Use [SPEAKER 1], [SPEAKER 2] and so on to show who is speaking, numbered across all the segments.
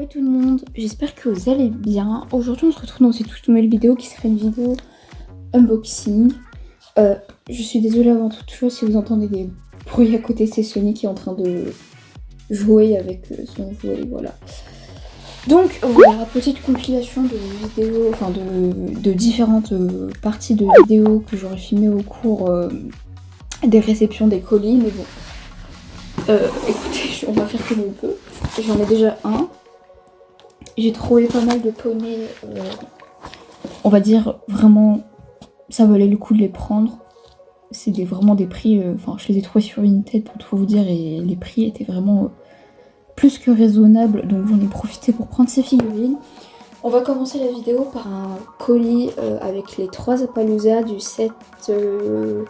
[SPEAKER 1] tout le monde, j'espère que vous allez bien. Aujourd'hui on se retrouve dans cette toute nouvelle vidéo qui serait une vidéo unboxing. Je suis désolée avant toute chose si vous entendez des bruits à côté, c'est Sony qui est en train de jouer avec son jouet, voilà. Donc voilà, petite compilation de vidéos, enfin de différentes parties de vidéos que j'aurais filmées au cours des réceptions des colis, mais bon. Écoutez, on va faire comme on peut. J'en ai déjà un. J'ai trouvé pas mal de poneys, on va dire vraiment, ça valait le coup de les prendre. C'est vraiment des prix, enfin je les ai trouvés sur Vinted pour tout vous dire et les prix étaient vraiment plus que raisonnables, donc j'en ai profité pour prendre ces figurines. On va commencer la vidéo par un colis avec les 3 Appaloosa du set, je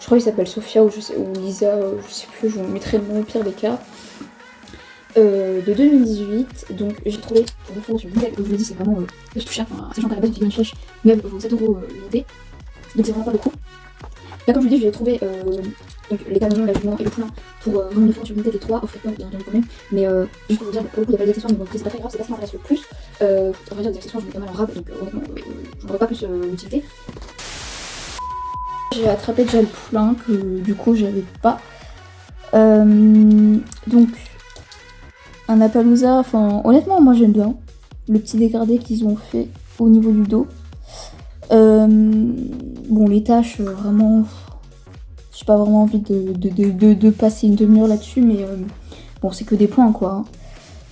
[SPEAKER 1] crois qu'il s'appelle Sophia ou Lisa, je sais plus, je vous mettrai le nom au pire des cas. De 2018, donc j'ai trouvé des fois sur Vinted, comme je vous l'ai dit, c'est vraiment pas tout cher, enfin, sachant qu'à la base une figurine flèche, même vaut 7 € l'unité, donc c'est vraiment pas le coup. Là, comme je vous dis, j'ai trouvé donc, les canons, la jument et le poulain pour vraiment de fois sur Vinted, les 3 offrent pas bien entendu quand même, mais juste pour vous dire, pour le coup, il n'y a pas d'accessoires, mais bon, c'est pas très grave, c'est pas ce qui m'intéresse le plus. On va dire des accessoires, je mets pas mal en rab, donc honnêtement, j'en aurais pas plus l'utilité. J'ai attrapé déjà le poulain que du coup j'avais pas. Donc un Appaloosa, enfin honnêtement moi j'aime bien le petit dégradé qu'ils ont fait au niveau du dos. Bon les taches vraiment, j'ai pas vraiment envie de passer une demi-heure là-dessus, mais bon c'est que des points quoi. Hein.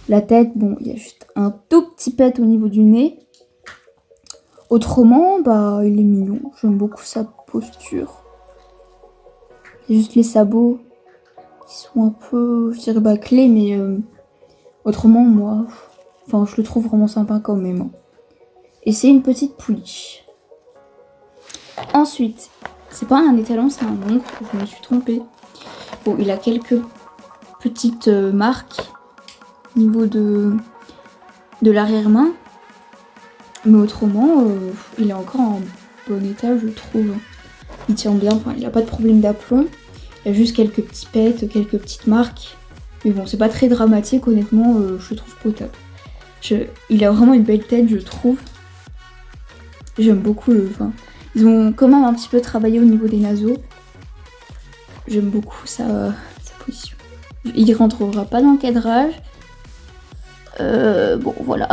[SPEAKER 1] La tête, bon il y a juste un tout petit pet au niveau du nez. Autrement, bah il est mignon, j'aime beaucoup sa posture. Il y a juste les sabots qui sont un peu, je dirais bâclés, mais autrement moi, enfin je le trouve vraiment sympa quand même. Hein. Et c'est une petite pouliche. Ensuite, c'est pas un étalon, c'est un oncle, je me suis trompée. Bon, il a quelques petites marques au niveau de l'arrière-main. Mais autrement, il est encore en bon état, je trouve. Il tient bien, enfin, il n'a pas de problème d'aplomb. Il y a juste quelques petits pets, quelques petites marques. Mais bon, c'est pas très dramatique, honnêtement, je le trouve potable. Il a vraiment une belle tête, je trouve. J'aime beaucoup le... Enfin, ils ont quand même un petit peu travaillé au niveau des naseaux. J'aime beaucoup sa position. Il rentrera pas dans le cadrage. Bon, voilà.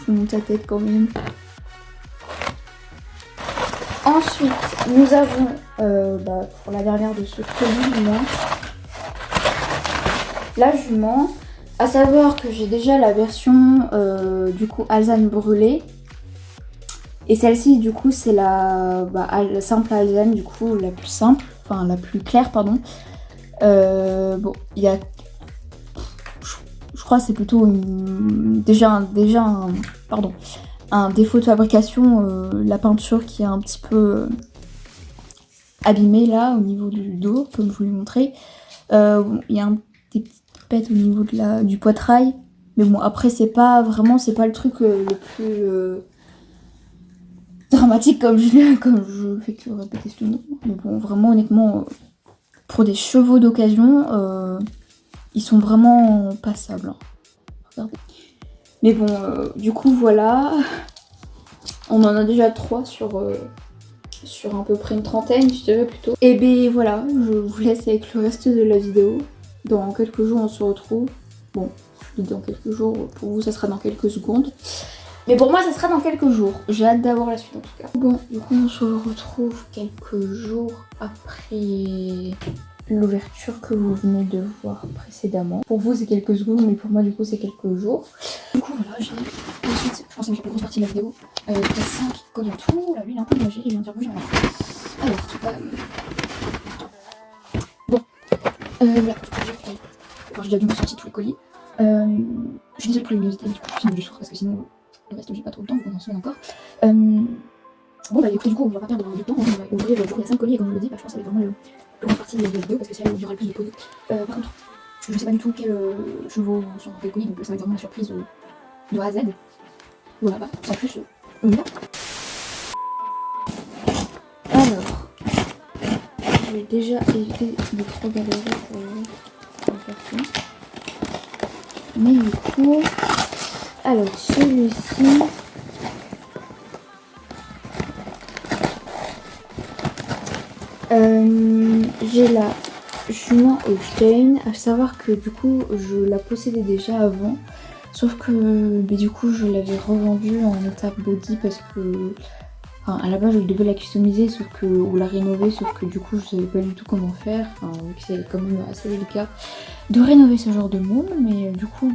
[SPEAKER 1] Je monte sa tête quand même. Ensuite, nous avons, pour la dernière de ce colis, la jument. À savoir que j'ai déjà la version, du coup, Alzane brûlée. Et celle-ci, du coup, c'est la simple Alzane, du coup, la plus simple. Enfin, la plus claire, pardon. Bon, il y a... Je crois que c'est plutôt déjà un défaut de fabrication, la peinture qui est un petit peu abîmée là au niveau du dos, comme je vous l'ai montré. Il y a des petites pètes au niveau du poitrail, mais bon après c'est pas le truc le plus dramatique comme je fais que répéter ce nom. Mais bon vraiment honnêtement pour des chevaux d'occasion ils sont vraiment passables. Hein. Regardez. Mais bon, du coup, voilà. On en a déjà 3 sur à peu près une trentaine, je dirais plutôt. Et ben voilà, je vous laisse avec le reste de la vidéo. Dans quelques jours, on se retrouve. Bon, je dis dans quelques jours, pour vous, ça sera dans quelques secondes. Mais pour moi, ça sera dans quelques jours. J'ai hâte d'avoir la suite, en tout cas. Bon, du coup, on se retrouve quelques jours après l'ouverture que vous venez de voir précédemment. Pour vous c'est quelques secondes, mais pour moi du coup c'est quelques jours. Du coup voilà, j'ai ensuite, je pense que c'est la plus grosse partie de la vidéo. Il y a 5 colis en tout, là lui il est un peu imagé, il vient de dire rouge. Alors, bon, voilà, j'ai déjà dû me sortir tous les colis. Je suis désolée pour la luminosité, du coup je filme du soir parce que sinon le reste j'ai pas trop le temps, vous en semaine encore. Bon bah écoutez, du coup on va pas perdre du temps, on va ouvrir, il y a 5 colis et comme je le dis, bah, je pense que ça va être vraiment le grosse partie de la vidéo parce que c'est là où il y aura le plus de polis. Par contre, je sais pas du tout quels chevaux sont dans quel colis, donc ça va être vraiment la surprise de A à Z. Voilà, bah sans plus, on y va. Alors, je vais déjà éviter de trop galérer pour faire ça. Mais du coup, Alors celui-ci, j'ai la jument Holstein, à savoir que du coup je la possédais déjà avant, sauf que du coup je l'avais revendue en état body parce que enfin, à la base je devais la customiser sauf que, ou la rénover, sauf que du coup je savais pas du tout comment faire, enfin, c'est quand même assez délicat de rénover ce genre de moule, mais du coup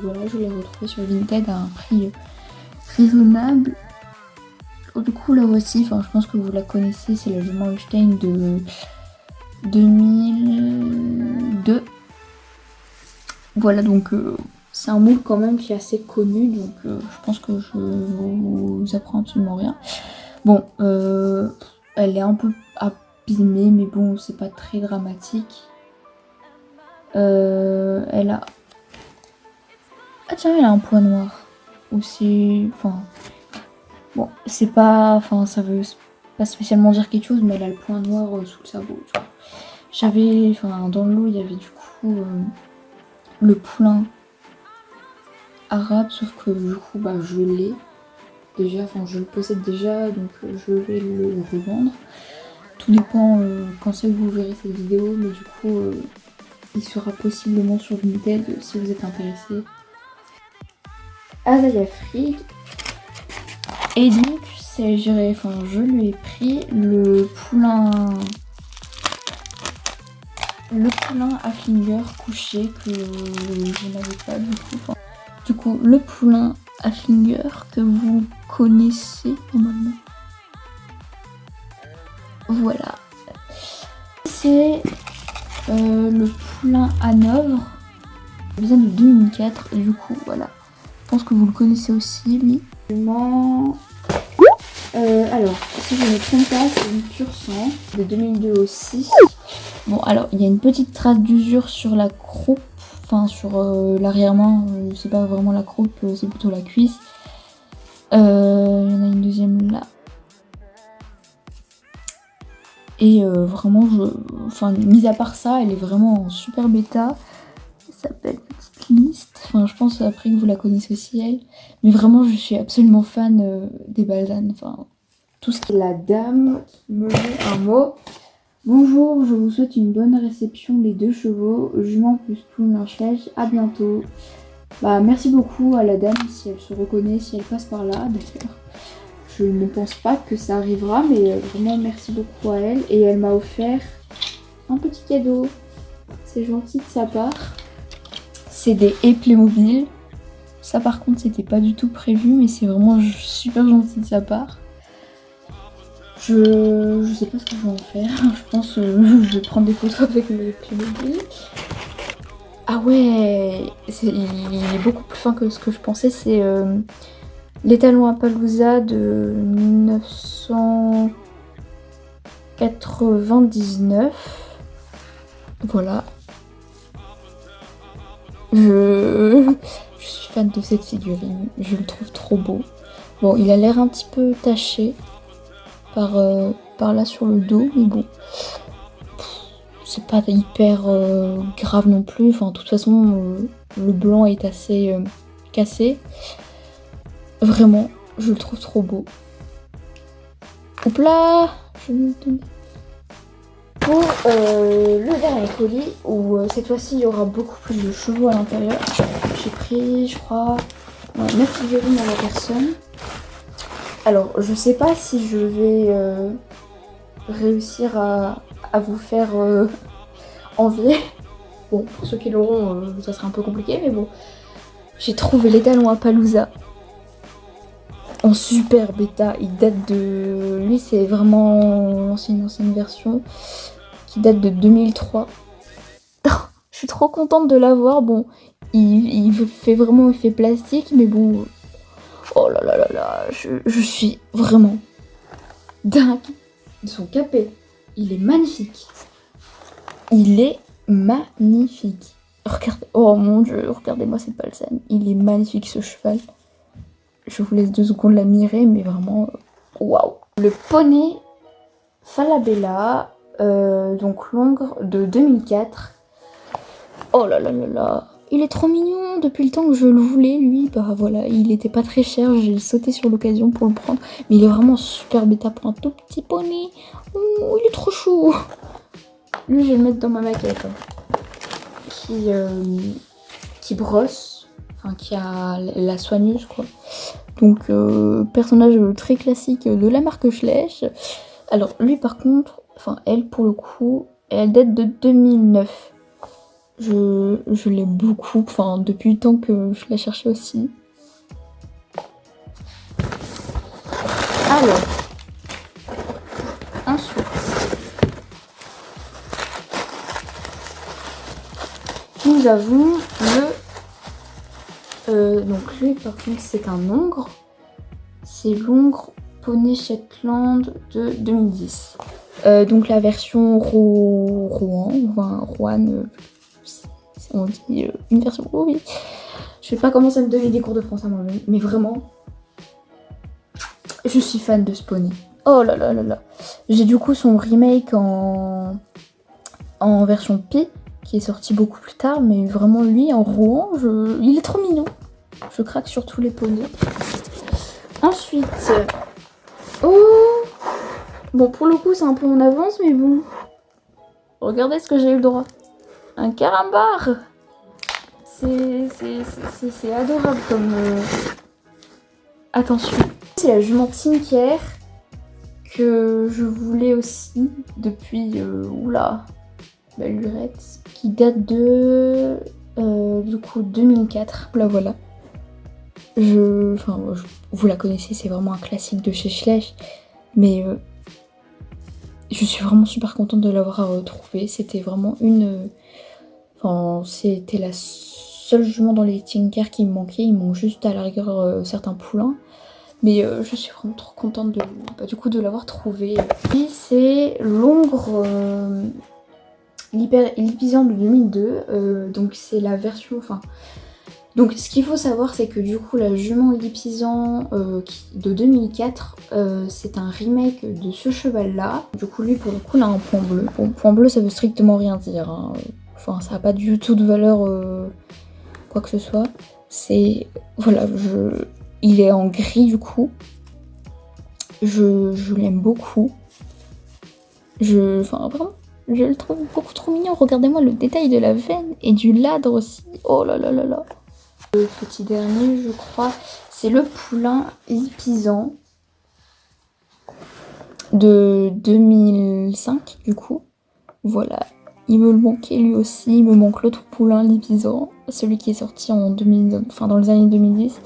[SPEAKER 1] voilà, je l'ai retrouvée sur Vinted à un prix raisonnable. Du coup là aussi, enfin, je pense que vous la connaissez, c'est la jument Holstein de 2002. Voilà, donc c'est un moule quand même qui est assez connu, donc je pense que je vous apprends absolument rien. Bon, elle est un peu abîmée, mais bon, c'est pas très dramatique. Elle a... Ah tiens, elle a un point noir. Aussi, enfin... Bon, c'est pas... Enfin, ça veut pas spécialement dire quelque chose, mais elle a le point noir sous le sabot, tu vois. J'avais... Enfin, dans le lot, il y avait du coup le poulain arabe, sauf que du coup, bah, je l'ai déjà. Enfin, je le possède déjà, donc je vais le revendre. Tout dépend quand c'est que vous verrez cette vidéo, mais du coup, il sera possiblement sur Vinted si vous êtes intéressé. Azaya Frig. Et donc, je lui ai pris le poulain à finger couché que je n'avais pas du coup. Enfin, du coup, le poulain à finger que vous connaissez normalement. Voilà. C'est le poulain hanovre. Il vient de 2004, du coup, voilà. Je pense que vous le connaissez aussi, lui. Alors, si je ne me trompe pas, c'est une pure sang de 2002 aussi. Bon, alors, il y a une petite trace d'usure sur la croupe, enfin sur l'arrière-main, c'est pas vraiment la croupe, c'est plutôt la cuisse. Il y en a une deuxième là. Et vraiment, enfin, mis à part ça, elle est vraiment en super bêta. Elle s'appelle Petite Liste. Enfin, je pense après que vous la connaissez aussi, elle. Mais vraiment, je suis absolument fan des Balzanes. Enfin, tout ce qui est la dame qui me met un mot. Bonjour, je vous souhaite une bonne réception des 2 chevaux, jument plus poule en chèche. À bientôt. Bah, merci beaucoup à la dame si elle se reconnaît, si elle passe par là d'ailleurs. Je ne pense pas que ça arrivera, mais vraiment merci beaucoup à elle. Et elle m'a offert un petit cadeau. C'est gentil de sa part. C'est des haies Playmobil. Ça par contre c'était pas du tout prévu, mais c'est vraiment super gentil de sa part. Je sais pas ce que je vais en faire. Je pense que je vais prendre des photos avec le Playmobil. Ah ouais, il est beaucoup plus fin que ce que je pensais. C'est l'étalon Appaloosa de 1999. Voilà. Je suis fan de cette figurine. Je le trouve trop beau. Bon, il a l'air un petit peu taché par là sur le dos, mais bon. C'est pas hyper grave non plus. Enfin, de toute façon, le blanc est assez cassé. Vraiment, je le trouve trop beau. Hop là, je vais me donner. Pour le dernier colis, où cette fois-ci il y aura beaucoup plus de chevaux à l'intérieur. J'ai pris, je crois, 9 figurines à la personne. Alors, je sais pas si je vais réussir à vous faire envier. Bon, pour ceux qui l'auront, ça sera un peu compliqué, mais bon. J'ai trouvé l'étalon Appaloosa en super bêta. Il date de... Lui, c'est vraiment une ancienne version qui date de 2003. Je suis trop contente de l'avoir. Bon, il fait vraiment effet plastique, mais bon... Oh là là là là, je suis vraiment dingue de son capet. Il est magnifique. Il est magnifique. Regardez, oh mon dieu, regardez-moi cette balsane. Il est magnifique ce cheval. Je vous laisse 2 secondes l'admirer, mais vraiment, waouh. Le poney Falabella, donc l'ongre de 2004. Oh là là là là, il est trop mignon. Depuis le temps que je le voulais, lui, bah voilà, il était pas très cher. J'ai sauté sur l'occasion pour le prendre. Mais il est vraiment super bêta pour un tout petit poney. Oh, il est trop chou. Lui, je vais le mettre dans ma maquette. Qui brosse. Enfin, qui a la soigneuse, quoi. Donc, personnage très classique de la marque Schleich. Alors, lui, par contre, enfin, elle, pour le coup, elle date de 2009. Je l'aime beaucoup, enfin, depuis le temps que je la cherchais aussi. Alors, ensuite, nous avons donc lui, par contre, c'est un hongre. C'est l'hongre Poney Shetland de 2010. Donc la version Rouen, enfin Rouen, on dit une version. Oh oui. Je vais pas commencer à me donner des cours de français à moi-même, mais vraiment, je suis fan de ce poney. Oh là là là là. J'ai du coup son remake en version Pi, qui est sorti beaucoup plus tard, mais vraiment lui en Rouen, il est trop mignon. Je craque sur tous les poneys. Ensuite, oh, bon pour le coup c'est un peu en avance, mais bon, regardez ce que j'ai eu le droit. Un carambar. C'est adorable comme. Attention. C'est la jument Tinker que je voulais aussi depuis oula, la lurette, qui date de du coup 2004. La voilà. Vous la connaissez, c'est vraiment un classique de chez Schleich, mais je suis vraiment super contente de l'avoir retrouvée. C'était vraiment c'était la seule jument dans les Tinker qui me manquait. Il manque juste à la rigueur certains poulains. Mais je suis vraiment trop contente de l'avoir trouvée. Puis c'est l'hongre Lipizzan de 2002. Donc c'est la version... Donc ce qu'il faut savoir, c'est que du coup la jument Lipizzan de 2004, c'est un remake de ce cheval-là. Du coup lui pour le coup il a un point bleu. Bon, point bleu ça veut strictement rien dire. Hein. Enfin ça n'a pas du tout de valeur quoi que ce soit. C'est... Voilà, il est en gris du coup. Je l'aime beaucoup. Enfin vraiment, je le trouve beaucoup trop mignon. Regardez-moi le détail de la veine et du ladre aussi. Oh là là là là. Le petit dernier, je crois, c'est le poulain Lipizzan de 2005 du coup. Voilà, il me le manquait lui aussi. Il me manque l'autre poulain Lipizzan, celui qui est sorti en dans les années 2010.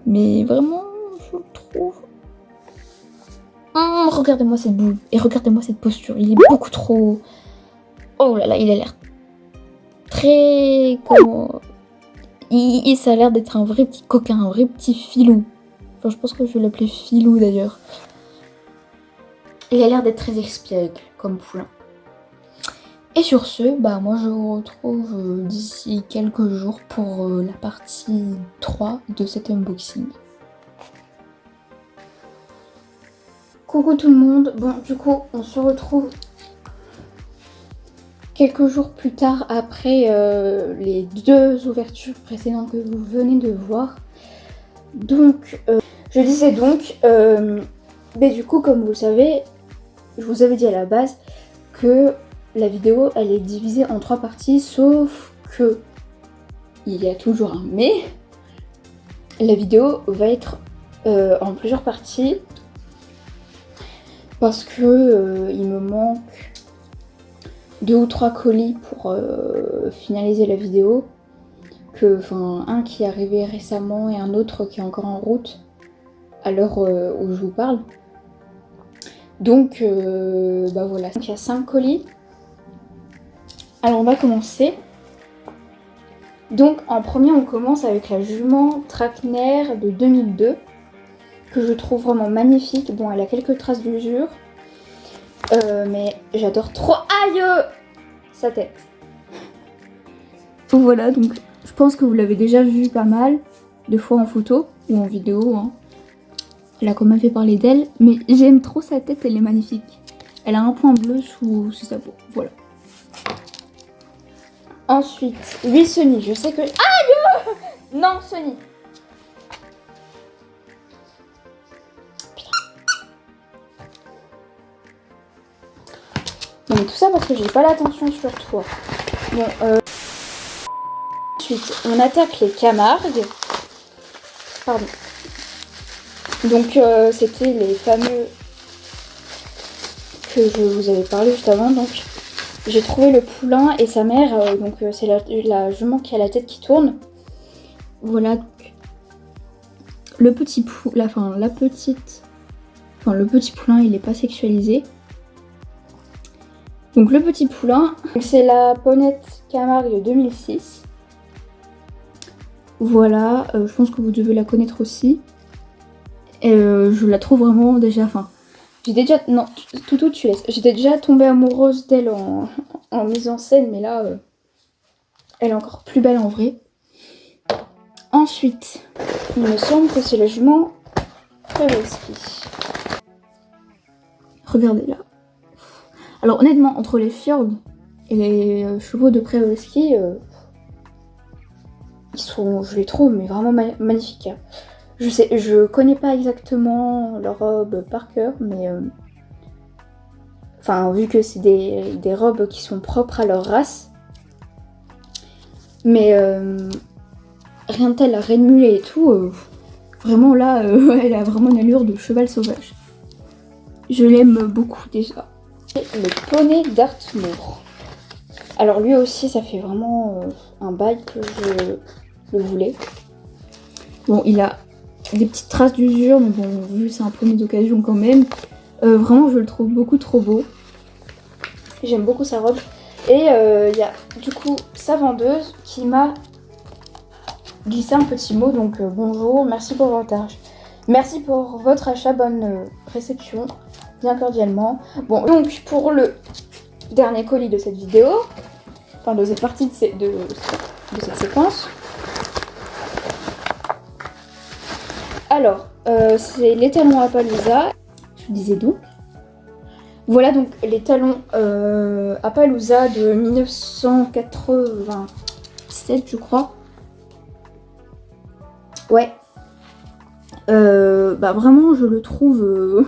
[SPEAKER 1] Mais vraiment, je le trouve. Regardez-moi cette boule et regardez-moi cette posture. Il est beaucoup trop. Oh là là, il a l'air très. Comment. Ça a l'air d'être un vrai petit coquin, un vrai petit filou. Enfin, je pense que je vais l'appeler filou d'ailleurs. Il a l'air d'être très espiègle comme poulain. Et sur ce, bah moi je vous retrouve d'ici quelques jours pour la partie 3 de cet unboxing. Coucou tout le monde, bon du coup on se retrouve quelques jours plus tard après les 2 ouvertures précédentes que vous venez de voir. Donc, je disais donc, mais du coup comme vous le savez, je vous avais dit à la base que la vidéo elle est divisée en 3 parties, sauf que il y a toujours un mais. La vidéo va être en plusieurs parties parce que il me manque 2 ou 3 colis pour finaliser la vidéo. Un qui est arrivé récemment et un autre qui est encore en route à l'heure où je vous parle. Donc bah voilà, donc il y a 5 colis. Alors on va commencer. Donc en premier on commence avec la jument Trakehner de 2002 que je trouve vraiment magnifique. Bon elle a quelques traces d'usure mais j'adore trop. Aïe sa tête. Donc voilà, donc je pense que vous l'avez déjà vu pas mal de fois en photo ou en vidéo. Hein. Elle a quand même fait parler d'elle, mais j'aime trop sa tête, elle est magnifique. Elle a un point bleu sous sa peau, voilà. Ensuite, oui Sony, je sais que... Aïe! Non Sony. Non mais tout ça parce que j'ai pas l'attention sur toi. Bon, ensuite, on attaque les Camargue. Pardon. Donc, c'était les fameux que je vous avais parlé juste avant. Donc, j'ai trouvé le poulain et sa mère. Donc, c'est la jument qui a la tête qui tourne. Voilà. Le petit poulain, le petit poulain, il est pas sexualisé. Donc, le petit poulain, c'est la Ponette Camargue de 2006. Voilà, je pense que vous devez la connaître aussi. Et je la trouve vraiment déjà... j'étais déjà... Non, tout tu laisses. J'étais déjà tombée amoureuse d'elle en mise en scène, mais là, elle est encore plus belle en vrai. Ensuite, il me semble que c'est la jument Przewalski. Regardez là. Alors honnêtement, entre les Fjord et les chevaux de Przewalski, je les trouve mais vraiment magnifiques. Hein. Je connais pas exactement leur robe par cœur, mais vu que c'est des robes qui sont propres à leur race. Mais rien de tel, la reine mulet et tout, vraiment là, elle a vraiment une allure de cheval sauvage. Je l'aime beaucoup déjà. Et le poney d'Artmoor. Alors lui aussi, ça fait vraiment un bail que je le voulais. Bon, il a des petites traces d'usure, mais bon, vu c'est un poney d'occasion quand même. Vraiment, je le trouve beaucoup trop beau. J'aime beaucoup sa robe. Et il y a du coup sa vendeuse qui m'a glissé un petit mot. Donc bonjour, merci pour votre achat. Merci pour votre achat, bonne réception, bien cordialement. Bon, donc pour le dernier colis de cette vidéo, de cette partie de cette séquence. Alors, c'est les talons Appaloosa. Je vous disais donc. Voilà donc les talons Appaloosa de 1987, je crois. Ouais. Vraiment, je le trouve...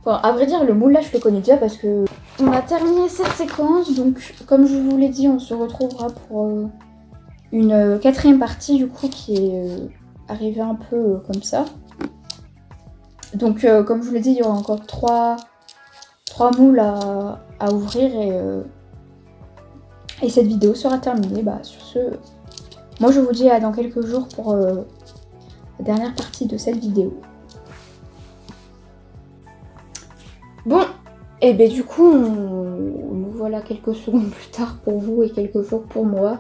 [SPEAKER 1] à vrai dire, le moule là, je le connais déjà parce que... On a terminé cette séquence, donc comme je vous l'ai dit, on se retrouvera pour une quatrième partie du coup qui est arrivée un peu comme ça. Donc comme je vous l'ai dit, il y aura encore trois moules à ouvrir et cette vidéo sera terminée. Sur ce, moi je vous dis à dans quelques jours pour la dernière partie de cette vidéo. Bon, et du coup, nous voilà quelques secondes plus tard pour vous et quelques jours pour moi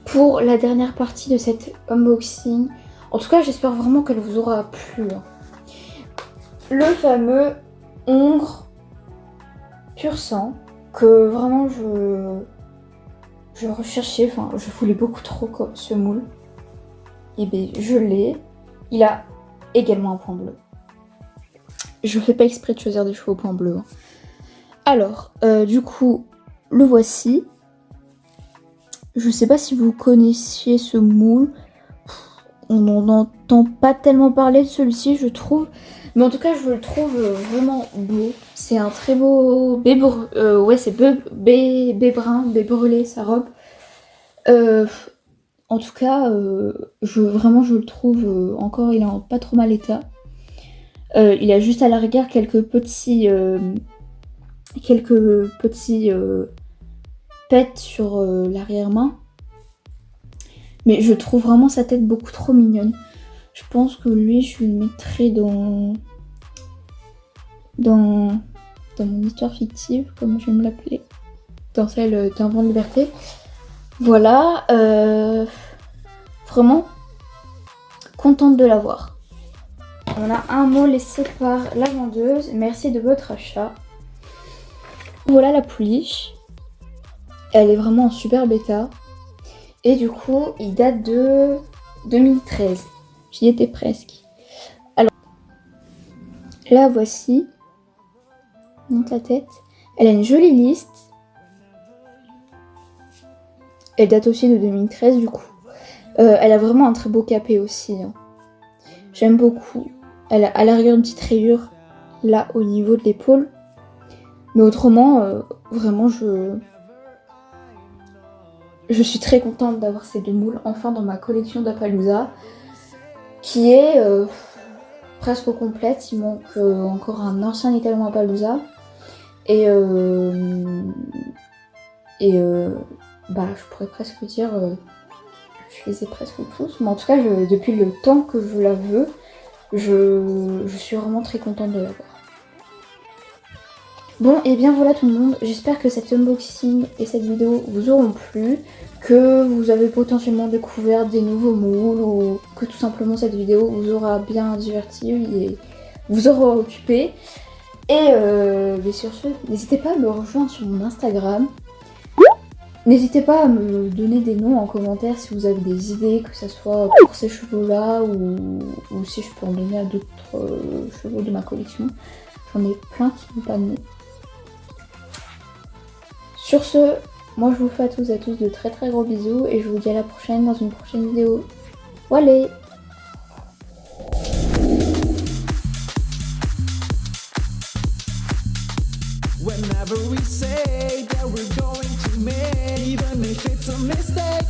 [SPEAKER 1] pour la dernière partie de cet unboxing. En tout cas, j'espère vraiment qu'elle vous aura plu. Le fameux hongre pur sang que vraiment je recherchais, je voulais beaucoup trop comme ce moule. Et je l'ai. Il a également un point bleu. Je fais pas exprès de choisir des cheveux au point bleu. Hein. Alors, du coup, le voici. Je sais pas si vous connaissiez ce moule. On n'en entend pas tellement parler de celui-ci, je trouve. Mais en tout cas, je le trouve vraiment beau. C'est un très beau bé brun, brûlé, sa robe. En tout cas, je le trouve encore, il est en pas trop mal état. Il a juste à la rigueur quelques petits pets sur l'arrière-main. Mais je trouve vraiment sa tête beaucoup trop mignonne. Je pense que lui, je le mettrais dans mon histoire fictive, comme j'aime l'appeler. Dans celle d'un vent de liberté. Voilà. Vraiment contente de l'avoir. On a un mot laissé par la vendeuse. Merci de votre achat. Voilà la pouliche. Elle est vraiment en super bêta. Et du coup, il date de 2013. J'y étais presque. Alors, la voici. Donc la tête. Elle a une jolie liste. Elle date aussi de 2013 du coup. Elle a vraiment un très beau capé aussi. Hein. J'aime beaucoup. Elle a à l'arrière une petite rayure là au niveau de l'épaule. Mais autrement, vraiment je suis très contente d'avoir ces 2 moules enfin dans ma collection d'Appaloosa. Qui est presque complète. Il manque encore un ancien étalon Appaloosa. Et je pourrais presque dire je les ai presque tous, mais en tout cas depuis le temps que je la veux, je suis vraiment très contente de l'avoir. Bon et bien voilà tout le monde, j'espère que cet unboxing et cette vidéo vous auront plu, que vous avez potentiellement découvert des nouveaux moules ou que tout simplement cette vidéo vous aura bien diverti et vous aura occupé. Et sur ce, n'hésitez pas à me rejoindre sur mon Instagram. N'hésitez pas à me donner des noms en commentaire si vous avez des idées, que ce soit pour ces chevaux-là ou si je peux en donner à d'autres chevaux de ma collection. J'en ai plein qui n'ont pas de nom. Sur ce, moi je vous fais à tous et à tous de très très gros bisous et je vous dis à la prochaine dans une prochaine vidéo. Voilà!
[SPEAKER 2] Whenever we say that we're going to make, even if it's a mistake.